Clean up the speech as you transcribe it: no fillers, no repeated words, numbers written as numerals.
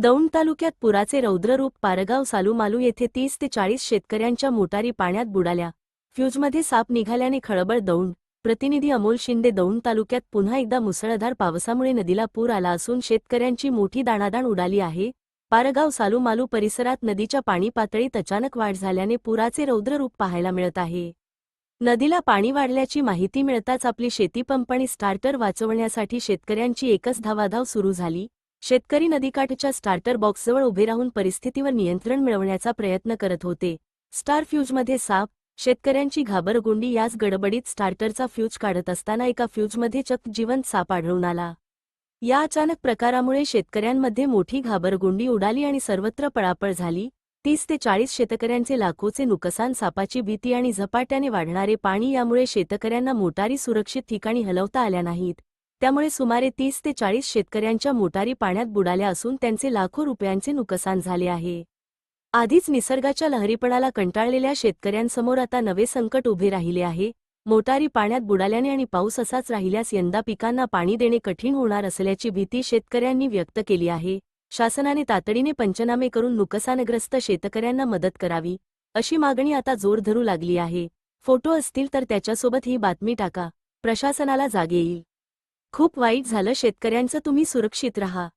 दौंड तालुक्यात पुराचे रौद्ररूप. पारगाव सालूमालू येथे 30 ते 40 शेतकऱ्यांच्या मोटारी पाण्यात बुडाल्या. फ्यूजमध्ये साप निघाल्याने खळबळ. दौंड प्रतिनिधी अमोल शिंदे. दौंड तालुक्यात पुन्हा एकदा मुसळधार पावसामुळे नदीला पूर आला असून शेतकऱ्यांची मोठी दाणादाण उडाली आहे. पारगाव सालूमालू परिसरात नदीच्या पाणी पातळीत अचानक वाढ झाल्याने पुराचे रौद्ररूप पाहायला मिळत आहे. नदीला पाणी वाढल्याची माहिती मिळताच आपली शेतीपंप आणि स्टार्टर वाचवण्यासाठी शेतकऱ्यांची एकच धावाधाव सुरू झाली. शेतकरी नदीकाठच्या स्टार्टर बॉक्सजवळ उभे राहून परिस्थितीवर नियंत्रण मिळवण्याचा प्रयत्न करत होते. स्टार फ्यूजमध्ये साप. शेतकऱ्यांची घाबरगुंडी. याच गडबडीत स्टार्टरचा फ्यूज काढत असताना एका फ्यूजमध्ये चक्क जिवंत साप आढळून आला. या अचानक प्रकारामुळे शेतकऱ्यांमध्ये मोठी घाबरगुंडी उडाली आणि सर्वत्र पळापळ झाली. 30 ते 40 शेतकऱ्यांचे लाखोचे नुकसान. सापाची भीती आणि झपाट्याने वाढणारे पाणी यामुळे शेतकऱ्यांना मोटारी सुरक्षित ठिकाणी हलवता आल्या नाहीत. त्यामुळे सुमारे 30 ते 40 शेतकऱ्यांच्या मोटारी पाण्यात बुडाल्या असून त्यांचे लाखो रुपयांचे नुकसान झाले आहे. आधीच निसर्गाच्या लहरीपणाला कंटाळलेल्या शेतकऱ्यांसमोर आता नवे संकट उभे राहिले आहे. मोटारी पाण्यात बुडाल्याने आणि पाऊस असाच राहिल्यास यंदा पिकांना पाणी देणे कठीण होणार असल्याची भीती शेतकऱ्यांनी व्यक्त केली आहे. शासनाने तातडीने पंचनामे करून नुकसानग्रस्त शेतकऱ्यांना मदत करावी, अशी मागणी आता जोर धरू लागली आहे. फोटो असतील तर त्याच्यासोबत ही बातमी टाका. प्रशासनाला जाग येईल. खूप वाईट झालं शेतकऱ्यांचं. तुम्ही सुरक्षित राहा.